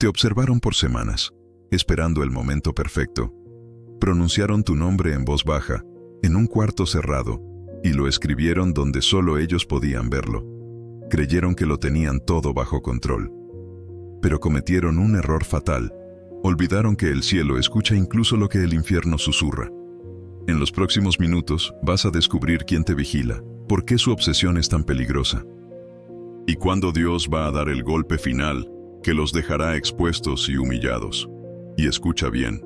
Te observaron por semanas, esperando el momento perfecto. Pronunciaron tu nombre en voz baja, en un cuarto cerrado, y lo escribieron donde solo ellos podían verlo. Creyeron que lo tenían todo bajo control. Pero cometieron un error fatal. Olvidaron que el cielo escucha incluso lo que el infierno susurra. En los próximos minutos vas a descubrir quién te vigila, por qué su obsesión es tan peligrosa. Y cuándo Dios va a dar el golpe final, que los dejará expuestos y humillados. Y escucha bien.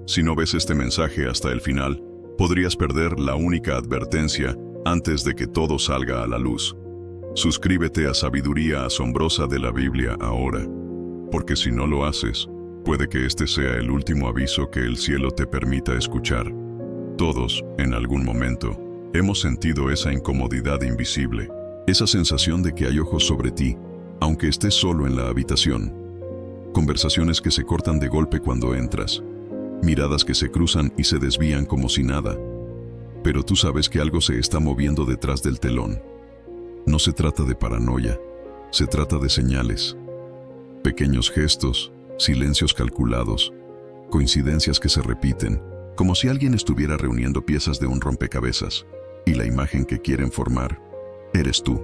Si no ves este mensaje hasta el final, podrías perder la única advertencia antes de que todo salga a la luz. Suscríbete a Sabiduría Asombrosa de la Biblia ahora, porque si no lo haces, puede que este sea el último aviso que el cielo te permita escuchar. Todos, en algún momento, hemos sentido esa incomodidad invisible, esa sensación de que hay ojos sobre ti, aunque estés solo en la habitación. Conversaciones que se cortan de golpe cuando entras, miradas que se cruzan y se desvían como si nada. Pero tú sabes que algo se está moviendo detrás del telón. No se trata de paranoia, se trata de señales. Pequeños gestos, silencios calculados, coincidencias que se repiten, como si alguien estuviera reuniendo piezas de un rompecabezas, y la imagen que quieren formar eres tú.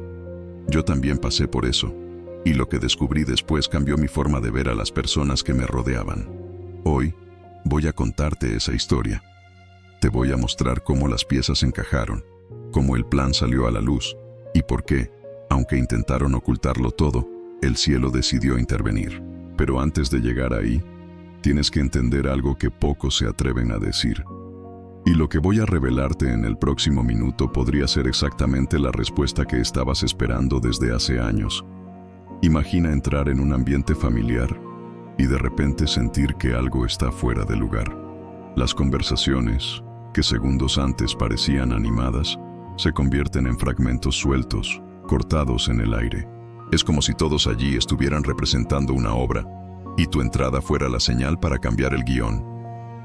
Yo también pasé por eso, y lo que descubrí después cambió mi forma de ver a las personas que me rodeaban. Hoy voy a contarte esa historia. Te voy a mostrar cómo las piezas encajaron, cómo el plan salió a la luz, y por qué, aunque intentaron ocultarlo todo, el cielo decidió intervenir. Pero antes de llegar ahí, tienes que entender algo que pocos se atreven a decir. Y lo que voy a revelarte en el próximo minuto podría ser exactamente la respuesta que estabas esperando desde hace años. Imagina entrar en un ambiente familiar y de repente sentir que algo está fuera de lugar. Las conversaciones, que segundos antes parecían animadas, se convierten en fragmentos sueltos, cortados en el aire. Es como si todos allí estuvieran representando una obra, y tu entrada fuera la señal para cambiar el guión.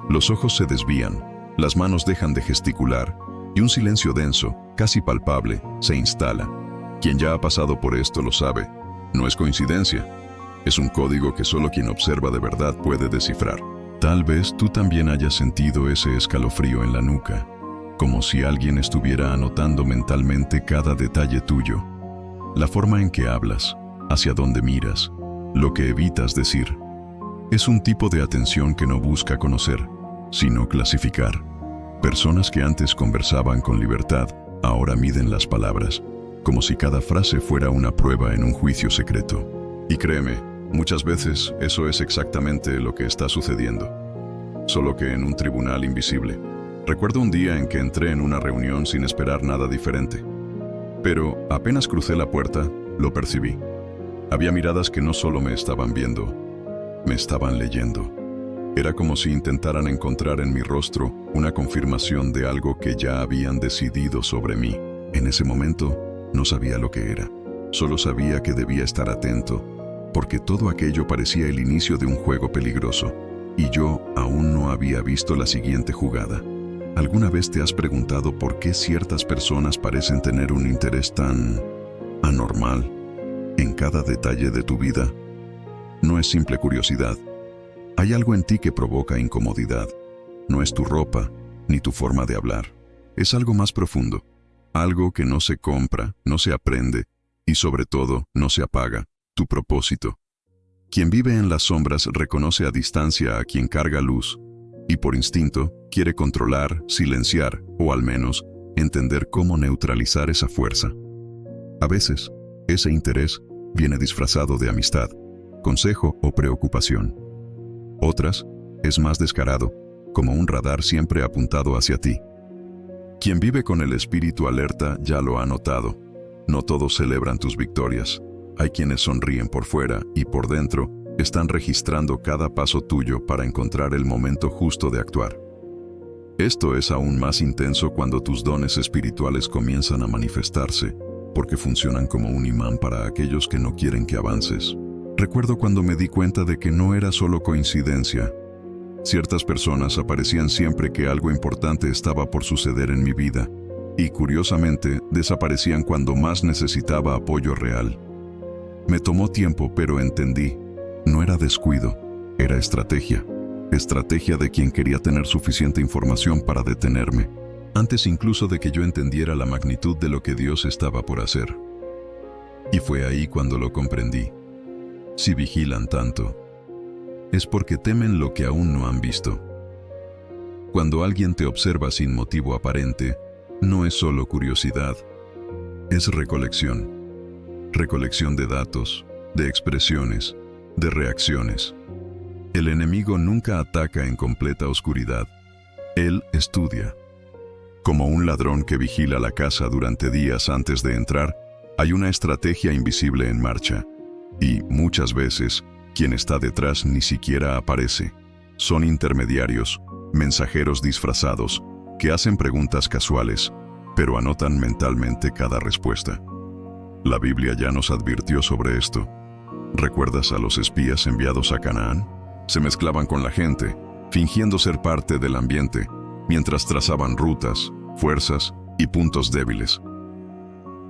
Los ojos se desvían, las manos dejan de gesticular, y un silencio denso, casi palpable, se instala. Quien ya ha pasado por esto lo sabe. No es coincidencia. Es un código que solo quien observa de verdad puede descifrar. Tal vez tú también hayas sentido ese escalofrío en la nuca, como si alguien estuviera anotando mentalmente cada detalle tuyo. La forma en que hablas, hacia dónde miras, lo que evitas decir. Es un tipo de atención que no busca conocer, sino clasificar. Personas que antes conversaban con libertad, ahora miden las palabras, como si cada frase fuera una prueba en un juicio secreto. Y créeme, muchas veces eso es exactamente lo que está sucediendo, solo que en un tribunal invisible. Recuerdo un día en que entré en una reunión sin esperar nada diferente. Pero apenas crucé la puerta, lo percibí. Había miradas que no solo me estaban viendo, me estaban leyendo. Era como si intentaran encontrar en mi rostro una confirmación de algo que ya habían decidido sobre mí. En ese momento, no sabía lo que era. Solo sabía que debía estar atento, porque todo aquello parecía el inicio de un juego peligroso, y yo aún no había visto la siguiente jugada. ¿Alguna vez te has preguntado por qué ciertas personas parecen tener un interés tan anormal en cada detalle de tu vida? No es simple curiosidad. Hay algo en ti que provoca incomodidad. No es tu ropa, ni tu forma de hablar. Es algo más profundo. Algo que no se compra, no se aprende, y sobre todo, no se apaga. Tu propósito. Quien vive en las sombras reconoce a distancia a quien carga luz, y por instinto quiere controlar, silenciar, o al menos entender cómo neutralizar esa fuerza. A veces, ese interés viene disfrazado de amistad, consejo o preocupación. Otras, es más descarado, como un radar siempre apuntado hacia ti. Quien vive con el espíritu alerta ya lo ha notado. No todos celebran tus victorias. Hay quienes sonríen por fuera y por dentro están registrando cada paso tuyo para encontrar el momento justo de actuar. Esto es aún más intenso cuando tus dones espirituales comienzan a manifestarse, porque funcionan como un imán para aquellos que no quieren que avances. Recuerdo cuando me di cuenta de que no era solo coincidencia. Ciertas personas aparecían siempre que algo importante estaba por suceder en mi vida, y curiosamente desaparecían cuando más necesitaba apoyo real. Me tomó tiempo, pero entendí. No era descuido, era estrategia. Estrategia de quien quería tener suficiente información para detenerme, antes incluso de que yo entendiera la magnitud de lo que Dios estaba por hacer. Y fue ahí cuando lo comprendí. Si vigilan tanto, es porque temen lo que aún no han visto. Cuando alguien te observa sin motivo aparente, no es solo curiosidad, es recolección. Recolección de datos, de expresiones, de reacciones. El enemigo nunca ataca en completa oscuridad. Él estudia. Como un ladrón que vigila la casa durante días antes de entrar, hay una estrategia invisible en marcha. Y, muchas veces, quien está detrás ni siquiera aparece. Son intermediarios, mensajeros disfrazados, que hacen preguntas casuales, pero anotan mentalmente cada respuesta. La Biblia ya nos advirtió sobre esto. ¿Recuerdas a los espías enviados a Canaán? Se mezclaban con la gente, fingiendo ser parte del ambiente, mientras trazaban rutas, fuerzas y puntos débiles.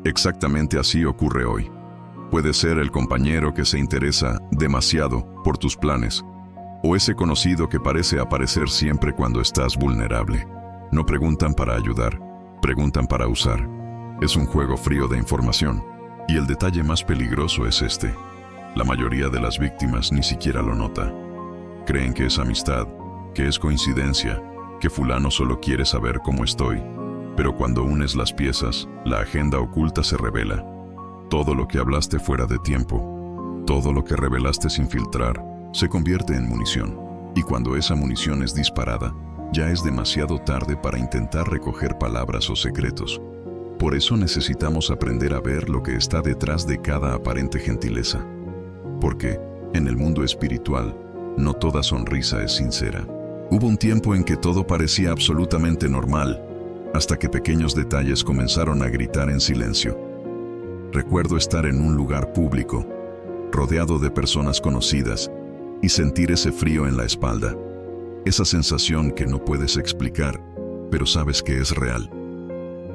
Exactamente así ocurre hoy. Puede ser el compañero que se interesa demasiado por tus planes, o ese conocido que parece aparecer siempre cuando estás vulnerable. No preguntan para ayudar, preguntan para usar. Es un juego frío de información. Y el detalle más peligroso es este. La mayoría de las víctimas ni siquiera lo nota. Creen que es amistad, que es coincidencia, que fulano solo quiere saber cómo estoy. Pero cuando unes las piezas, la agenda oculta se revela. Todo lo que hablaste fuera de tiempo, todo lo que revelaste sin filtrar, se convierte en munición. Y cuando esa munición es disparada, ya es demasiado tarde para intentar recoger palabras o secretos. Por eso necesitamos aprender a ver lo que está detrás de cada aparente gentileza. Porque, en el mundo espiritual, no toda sonrisa es sincera. Hubo un tiempo en que todo parecía absolutamente normal, hasta que pequeños detalles comenzaron a gritar en silencio. Recuerdo estar en un lugar público, rodeado de personas conocidas, y sentir ese frío en la espalda. Esa sensación que no puedes explicar, pero sabes que es real.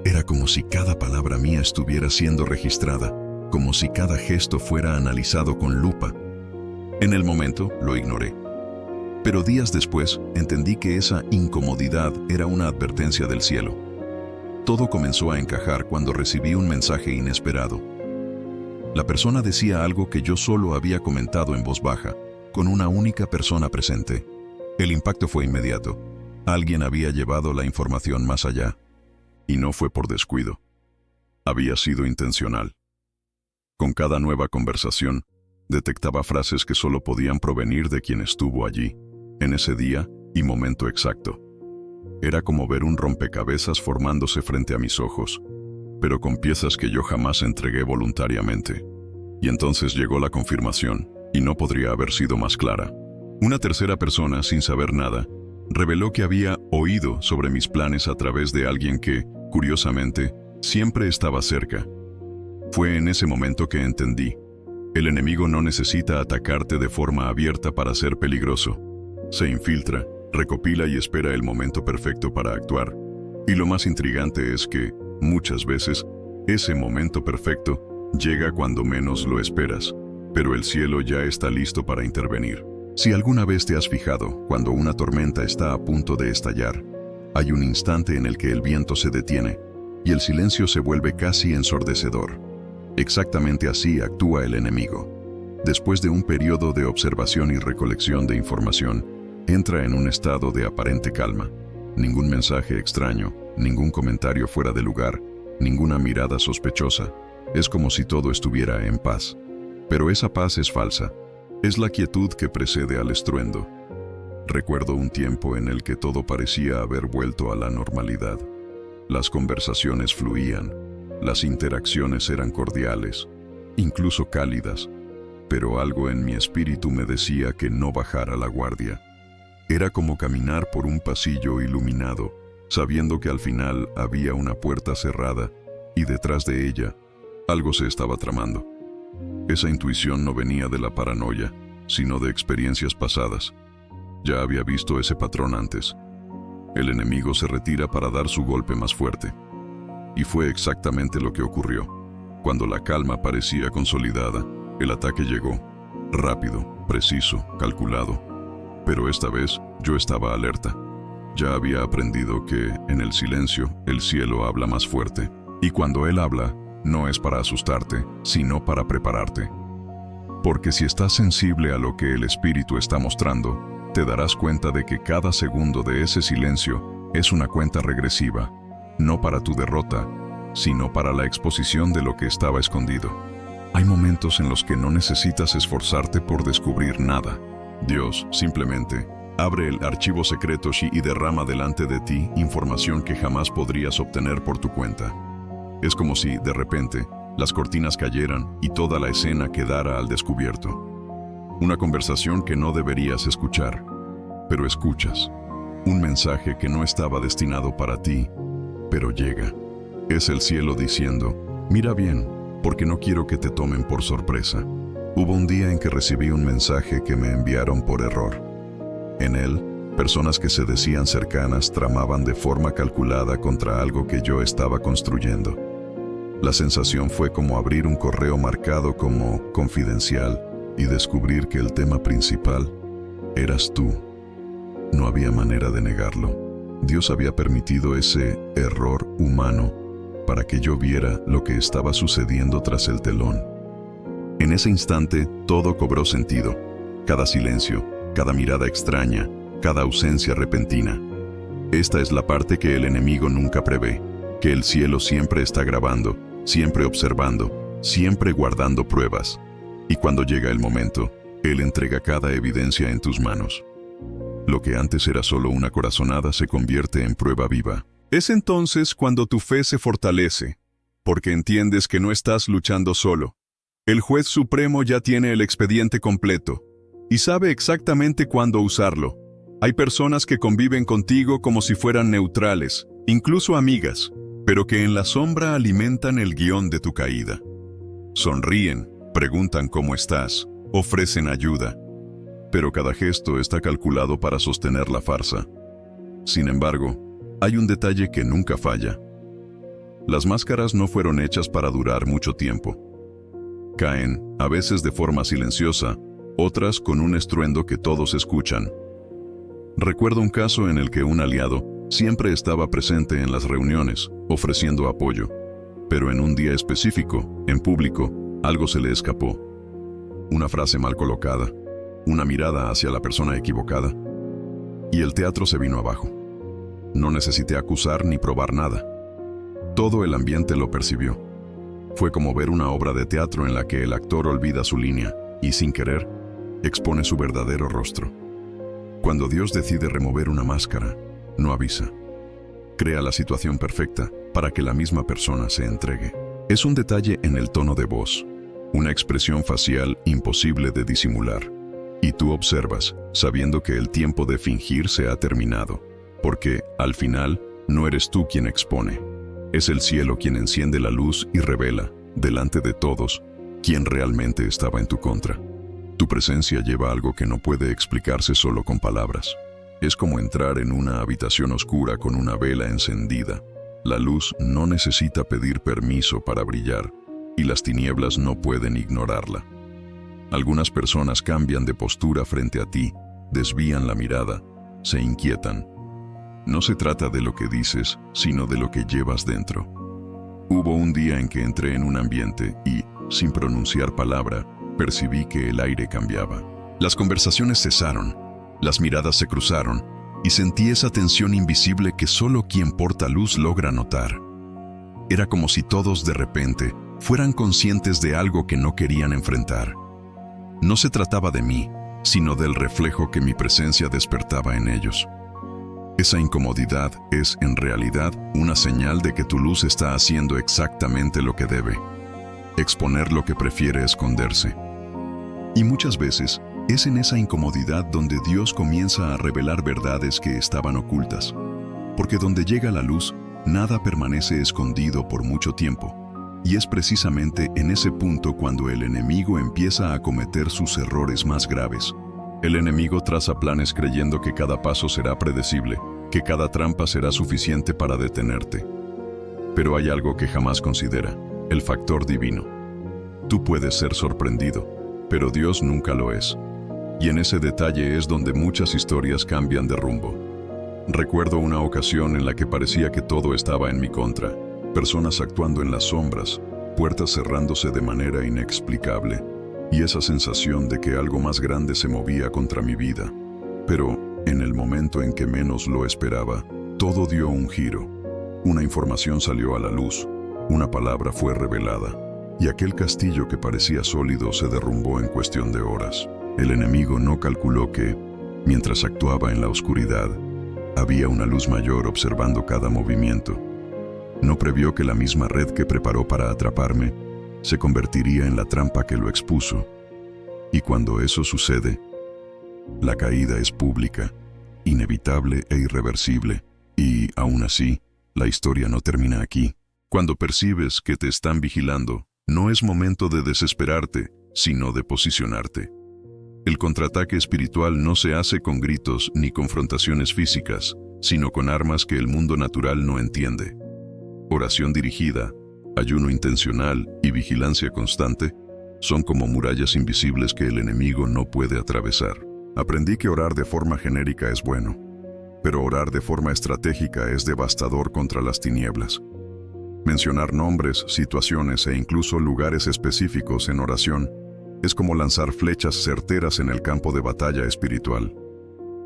Era como si cada palabra mía estuviera siendo registrada, como si cada gesto fuera analizado con lupa. En el momento lo ignoré. Pero días después entendí que esa incomodidad era una advertencia del cielo. Todo comenzó a encajar cuando recibí un mensaje inesperado. La persona decía algo que yo solo había comentado en voz baja, con una única persona presente. El impacto fue inmediato. Alguien había llevado la información más allá. Y no fue por descuido. Había sido intencional. Con cada nueva conversación, detectaba frases que solo podían provenir de quien estuvo allí, en ese día y momento exacto. Era como ver un rompecabezas formándose frente a mis ojos, pero con piezas que yo jamás entregué voluntariamente. Y entonces llegó la confirmación, y no podría haber sido más clara. Una tercera persona, sin saber nada, reveló que había oído sobre mis planes a través de alguien que, curiosamente, siempre estaba cerca. Fue en ese momento que entendí. El enemigo no necesita atacarte de forma abierta para ser peligroso. Se infiltra, recopila y espera el momento perfecto para actuar. Y lo más intrigante es que, muchas veces, ese momento perfecto llega cuando menos lo esperas, pero el cielo ya está listo para intervenir. Si alguna vez te has fijado, cuando una tormenta está a punto de estallar, hay un instante en el que el viento se detiene y el silencio se vuelve casi ensordecedor. Exactamente así actúa el enemigo. Después de un periodo de observación y recolección de información, entra en un estado de aparente calma. Ningún mensaje extraño, ningún comentario fuera de lugar, ninguna mirada sospechosa. Es como si todo estuviera en paz. Pero esa paz es falsa. Es la quietud que precede al estruendo. Recuerdo un tiempo en el que todo parecía haber vuelto a la normalidad. Las conversaciones fluían, las interacciones eran cordiales, incluso cálidas, pero algo en mi espíritu me decía que no bajara la guardia. Era como caminar por un pasillo iluminado, sabiendo que al final había una puerta cerrada y detrás de ella algo se estaba tramando. Esa intuición no venía de la paranoia, sino de experiencias pasadas. Ya había visto ese patrón antes. El enemigo se retira para dar su golpe más fuerte. Y fue exactamente lo que ocurrió. Cuando la calma parecía consolidada, el ataque llegó. rápido, preciso, calculado. Pero esta vez yo estaba alerta. Ya había aprendido que, en el silencio, el cielo habla más fuerte. Y cuando Él habla, no es para asustarte, sino para prepararte. Porque si estás sensible a lo que el Espíritu está mostrando, te darás cuenta de que cada segundo de ese silencio es una cuenta regresiva, no para tu derrota, sino para la exposición de lo que estaba escondido. Hay momentos en los que no necesitas esforzarte por descubrir nada. Dios simplemente abre el archivo secreto y derrama delante de ti información que jamás podrías obtener por tu cuenta. Es como si, de repente, las cortinas cayeran y toda la escena quedara al descubierto. Una conversación que no deberías escuchar, pero escuchas. Un mensaje que no estaba destinado para ti, pero llega. Es el cielo diciendo, mira bien, porque no quiero que te tomen por sorpresa. Hubo un día en que recibí un mensaje que me enviaron por error. En él, personas que se decían cercanas tramaban de forma calculada contra algo que yo estaba construyendo. La sensación fue como abrir un correo marcado como confidencial y descubrir que el tema principal eras tú. No había manera de negarlo. Dios había permitido ese error humano para que yo viera lo que estaba sucediendo tras el telón. En ese instante, todo cobró sentido. Cada silencio, cada mirada extraña, cada ausencia repentina. Esta es la parte que el enemigo nunca prevé, que el cielo siempre está grabando, siempre observando, siempre guardando pruebas. Y cuando llega el momento, Él entrega cada evidencia en tus manos. Lo que antes era solo una corazonada se convierte en prueba viva. Es entonces cuando tu fe se fortalece, porque entiendes que no estás luchando solo. El juez supremo ya tiene el expediente completo y sabe exactamente cuándo usarlo. Hay personas que conviven contigo como si fueran neutrales, incluso amigas, pero que en la sombra alimentan el guión de tu caída. Sonríen, preguntan cómo estás, ofrecen ayuda, pero cada gesto está calculado para sostener la farsa. Sin embargo, hay un detalle que nunca falla. Las máscaras no fueron hechas para durar mucho tiempo. Caen, a veces de forma silenciosa, otras con un estruendo que todos escuchan. Recuerdo un caso en el que un aliado siempre estaba presente en las reuniones, ofreciendo apoyo. Pero en un día específico, en público, algo se le escapó. Una frase mal colocada, una mirada hacia la persona equivocada, y el teatro se vino abajo. No necesité acusar ni probar nada. Todo el ambiente lo percibió. Fue como ver una obra de teatro en la que el actor olvida su línea y, sin querer, expone su verdadero rostro. Cuando Dios decide remover una máscara, no avisa. Crea la situación perfecta para que la misma persona se entregue. Es un detalle en el tono de voz, una expresión facial imposible de disimular. Y tú observas, sabiendo que el tiempo de fingir se ha terminado, porque, al final, no eres tú quien expone. Es el cielo quien enciende la luz y revela, delante de todos, quién realmente estaba en tu contra. Tu presencia lleva algo que no puede explicarse solo con palabras. Es como entrar en una habitación oscura con una vela encendida. La luz no necesita pedir permiso para brillar, y las tinieblas no pueden ignorarla. Algunas personas cambian de postura frente a ti, desvían la mirada, se inquietan. No se trata de lo que dices, sino de lo que llevas dentro. Hubo un día en que entré en un ambiente y, sin pronunciar palabra, percibí que el aire cambiaba. Las conversaciones cesaron, las miradas se cruzaron, y sentí esa tensión invisible que solo quien porta luz logra notar. Era como si todos de repente fueran conscientes de algo que no querían enfrentar. No se trataba de mí, sino del reflejo que mi presencia despertaba en ellos. Esa incomodidad es, en realidad, una señal de que tu luz está haciendo exactamente lo que debe: exponer lo que prefiere esconderse. Y muchas veces, es en esa incomodidad donde Dios comienza a revelar verdades que estaban ocultas. Porque donde llega la luz, nada permanece escondido por mucho tiempo. Y es precisamente en ese punto cuando el enemigo empieza a cometer sus errores más graves. El enemigo traza planes creyendo que cada paso será predecible, que cada trampa será suficiente para detenerte. Pero hay algo que jamás considera: el factor divino. Tú puedes ser sorprendido, pero Dios nunca lo es. Y en ese detalle es donde muchas historias cambian de rumbo. Recuerdo una ocasión en la que parecía que todo estaba en mi contra. Personas actuando en las sombras, puertas cerrándose de manera inexplicable, y esa sensación de que algo más grande se movía contra mi vida. Pero, en el momento en que menos lo esperaba, todo dio un giro. Una información salió a la luz, una palabra fue revelada, y aquel castillo que parecía sólido se derrumbó en cuestión de horas. El enemigo no calculó que, mientras actuaba en la oscuridad, había una luz mayor observando cada movimiento. No previó que la misma red que preparó para atraparme se convertiría en la trampa que lo expuso. Y cuando eso sucede, la caída es pública, inevitable e irreversible. Y, aún así, la historia no termina aquí. Cuando percibes que te están vigilando, no es momento de desesperarte, sino de posicionarte. El contraataque espiritual no se hace con gritos ni confrontaciones físicas, sino con armas que el mundo natural no entiende. Oración dirigida, ayuno intencional y vigilancia constante son como murallas invisibles que el enemigo no puede atravesar. Aprendí que orar de forma genérica es bueno, pero orar de forma estratégica es devastador contra las tinieblas. Mencionar nombres, situaciones e incluso lugares específicos en oración es como lanzar flechas certeras en el campo de batalla espiritual.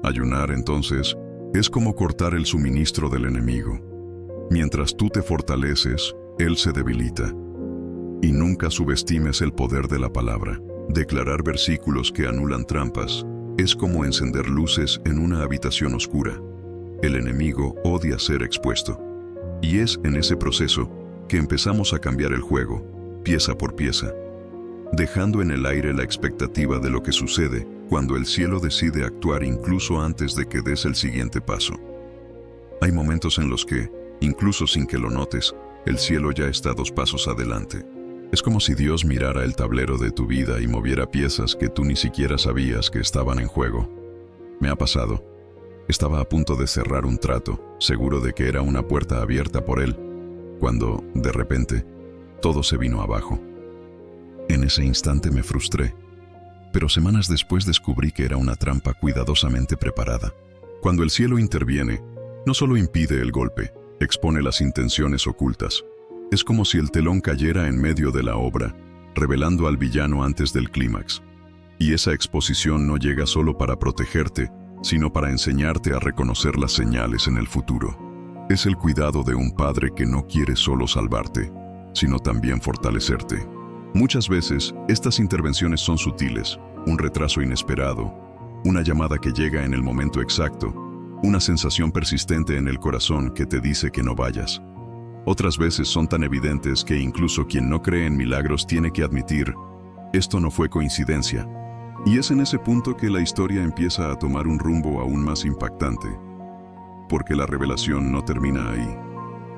Ayunar, entonces, es como cortar el suministro del enemigo. Mientras tú te fortaleces, él se debilita. Y nunca subestimes el poder de la palabra. Declarar versículos que anulan trampas es como encender luces en una habitación oscura. El enemigo odia ser expuesto. Y es en ese proceso que empezamos a cambiar el juego, pieza por pieza, dejando en el aire la expectativa de lo que sucede cuando el cielo decide actuar incluso antes de que des el siguiente paso. Hay momentos en los que, incluso sin que lo notes, el cielo ya está 2 pasos adelante. Es como si Dios mirara el tablero de tu vida y moviera piezas que tú ni siquiera sabías que estaban en juego. Me ha pasado. Estaba a punto de cerrar un trato, seguro de que era una puerta abierta por él, cuando, de repente, todo se vino abajo. En ese instante me frustré, pero semanas después descubrí que era una trampa cuidadosamente preparada. Cuando el cielo interviene, no solo impide el golpe, expone las intenciones ocultas. Es como si el telón cayera en medio de la obra, revelando al villano antes del clímax. Y esa exposición no llega solo para protegerte, sino para enseñarte a reconocer las señales en el futuro. Es el cuidado de un padre que no quiere solo salvarte, sino también fortalecerte. Muchas veces, estas intervenciones son sutiles, un retraso inesperado, una llamada que llega en el momento exacto, una sensación persistente en el corazón que te dice que no vayas. Otras veces son tan evidentes que incluso quien no cree en milagros tiene que admitir, esto no fue coincidencia. Y es en ese punto que la historia empieza a tomar un rumbo aún más impactante. Porque la revelación no termina ahí.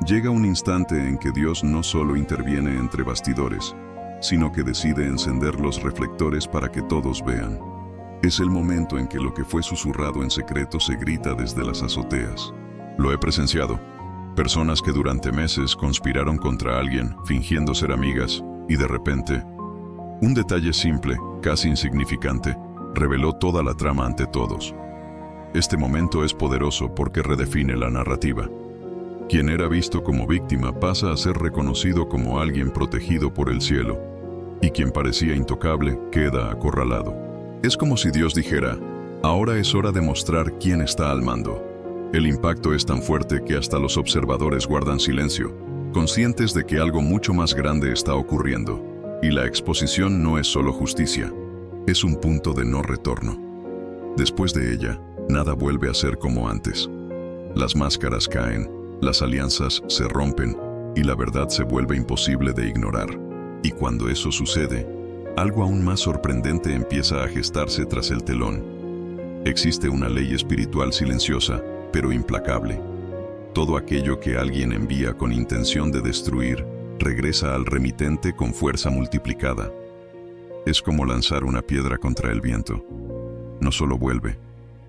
Llega un instante en que Dios no solo interviene entre bastidores, sino que decide encender los reflectores para que todos vean. Es el momento en que lo que fue susurrado en secreto se grita desde las azoteas. Lo he presenciado. Personas que durante meses conspiraron contra alguien, fingiendo ser amigas, y de repente, un detalle simple, casi insignificante, reveló toda la trama ante todos. Este momento es poderoso porque redefine la narrativa. Quien era visto como víctima pasa a ser reconocido como alguien protegido por el cielo, y quien parecía intocable queda acorralado. Es como si Dios dijera, ahora es hora de mostrar quién está al mando. El impacto es tan fuerte que hasta los observadores guardan silencio, conscientes de que algo mucho más grande está ocurriendo. Y la exposición no es solo justicia, es un punto de no retorno. Después de ella, nada vuelve a ser como antes. Las máscaras caen, las alianzas se rompen y la verdad se vuelve imposible de ignorar. Y cuando eso sucede, algo aún más sorprendente empieza a gestarse tras el telón. Existe una ley espiritual silenciosa, pero implacable. Todo aquello que alguien envía con intención de destruir, regresa al remitente con fuerza multiplicada. Es como lanzar una piedra contra el viento. No solo vuelve,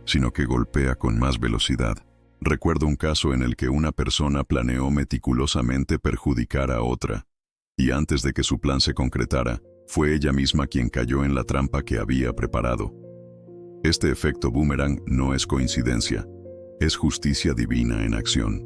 sino que golpea con más velocidad. Recuerdo un caso en el que una persona planeó meticulosamente perjudicar a otra, y antes de que su plan se concretara, fue ella misma quien cayó en la trampa que había preparado. Este efecto boomerang no es coincidencia, es justicia divina en acción.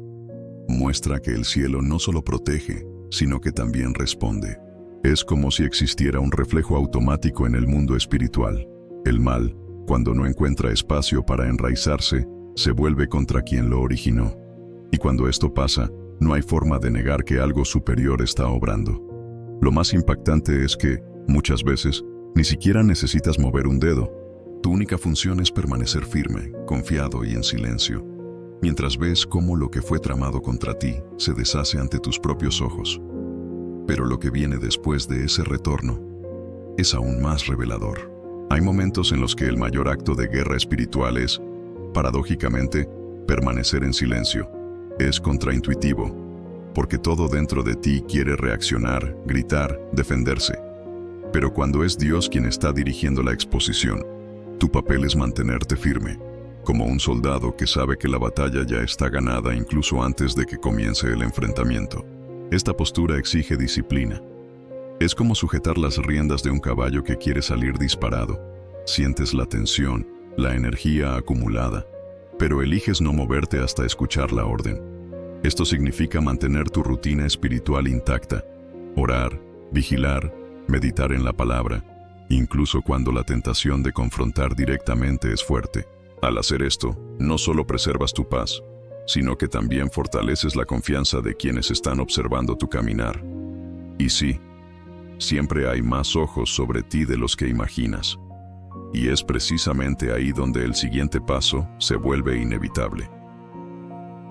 Muestra que el cielo no solo protege, sino que también responde. Es como si existiera un reflejo automático en el mundo espiritual. El mal, cuando no encuentra espacio para enraizarse, se vuelve contra quien lo originó. Y cuando esto pasa, no hay forma de negar que algo superior está obrando. Lo más impactante es que, muchas veces, ni siquiera necesitas mover un dedo. Tu única función es permanecer firme, confiado y en silencio, mientras ves cómo lo que fue tramado contra ti se deshace ante tus propios ojos. Pero lo que viene después de ese retorno es aún más revelador. Hay momentos en los que el mayor acto de guerra espiritual es, paradójicamente, permanecer en silencio. Es contraintuitivo, porque todo dentro de ti quiere reaccionar, gritar, defenderse. Pero cuando es Dios quien está dirigiendo la exposición, tu papel es mantenerte firme, como un soldado que sabe que la batalla ya está ganada incluso antes de que comience el enfrentamiento. Esta postura exige disciplina. Es como sujetar las riendas de un caballo que quiere salir disparado. Sientes la tensión, la energía acumulada, pero eliges no moverte hasta escuchar la orden. Esto significa mantener tu rutina espiritual intacta, orar, vigilar, meditar en la palabra, incluso cuando la tentación de confrontar directamente es fuerte. Al hacer esto, no solo preservas tu paz, sino que también fortaleces la confianza de quienes están observando tu caminar. Y sí, siempre hay más ojos sobre ti de los que imaginas. Y es precisamente ahí donde el siguiente paso se vuelve inevitable.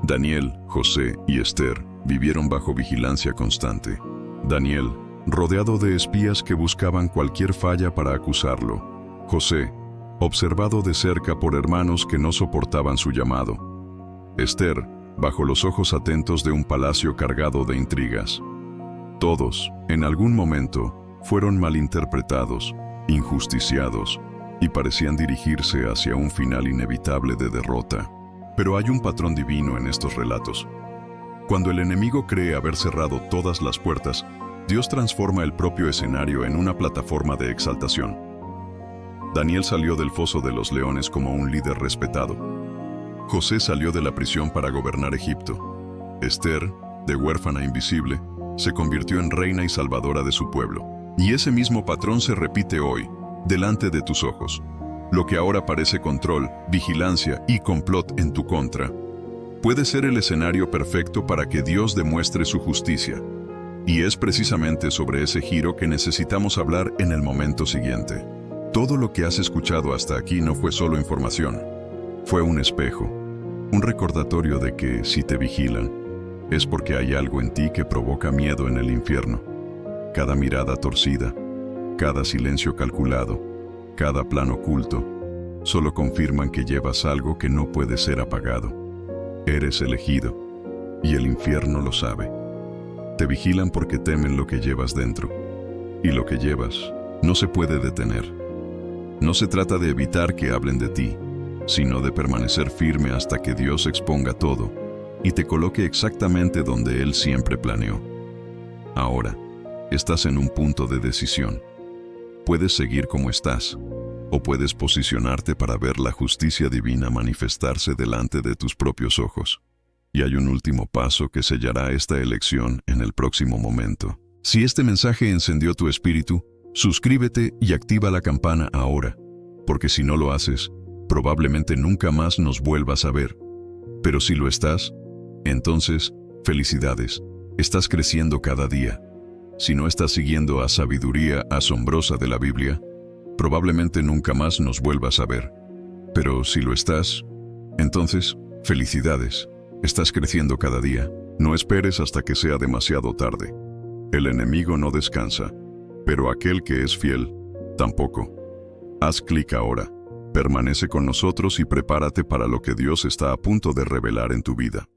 Daniel, José y Esther vivieron bajo vigilancia constante. Daniel, rodeado de espías que buscaban cualquier falla para acusarlo. José, observado de cerca por hermanos que no soportaban su llamado. Esther, bajo los ojos atentos de un palacio cargado de intrigas. Todos, en algún momento, fueron malinterpretados, injusticiados, y parecían dirigirse hacia un final inevitable de derrota. Pero hay un patrón divino en estos relatos. Cuando el enemigo cree haber cerrado todas las puertas, Dios transforma el propio escenario en una plataforma de exaltación. Daniel salió del foso de los leones como un líder respetado. José salió de la prisión para gobernar Egipto. Esther, de huérfana invisible, se convirtió en reina y salvadora de su pueblo. Y ese mismo patrón se repite hoy, delante de tus ojos. Lo que ahora parece control, vigilancia y complot en tu contra, puede ser el escenario perfecto para que Dios demuestre su justicia. Y es precisamente sobre ese giro que necesitamos hablar en el momento siguiente. Todo lo que has escuchado hasta aquí no fue solo información. Fue un espejo, un recordatorio de que, si te vigilan, es porque hay algo en ti que provoca miedo en el infierno. Cada mirada torcida, cada silencio calculado, cada plan oculto, solo confirman que llevas algo que no puede ser apagado. Eres elegido, y el infierno lo sabe. Te vigilan porque temen lo que llevas dentro, y lo que llevas no se puede detener. No se trata de evitar que hablen de ti, sino de permanecer firme hasta que Dios exponga todo y te coloque exactamente donde Él siempre planeó. Ahora, estás en un punto de decisión. Puedes seguir como estás, o puedes posicionarte para ver la justicia divina manifestarse delante de tus propios ojos. Y hay un último paso que sellará esta elección en el próximo momento. Si este mensaje encendió tu espíritu, suscríbete y activa la campana ahora, porque si no lo haces, probablemente nunca más nos vuelvas a ver. Pero si lo estás, entonces, felicidades, estás creciendo cada día. Si no estás siguiendo a sabiduría asombrosa de la Biblia, probablemente nunca más nos vuelvas a ver. Pero si lo estás, entonces, felicidades, estás creciendo cada día. No esperes hasta que sea demasiado tarde. El enemigo no descansa, pero aquel que es fiel, tampoco. Haz clic ahora, permanece con nosotros y prepárate para lo que Dios está a punto de revelar en tu vida.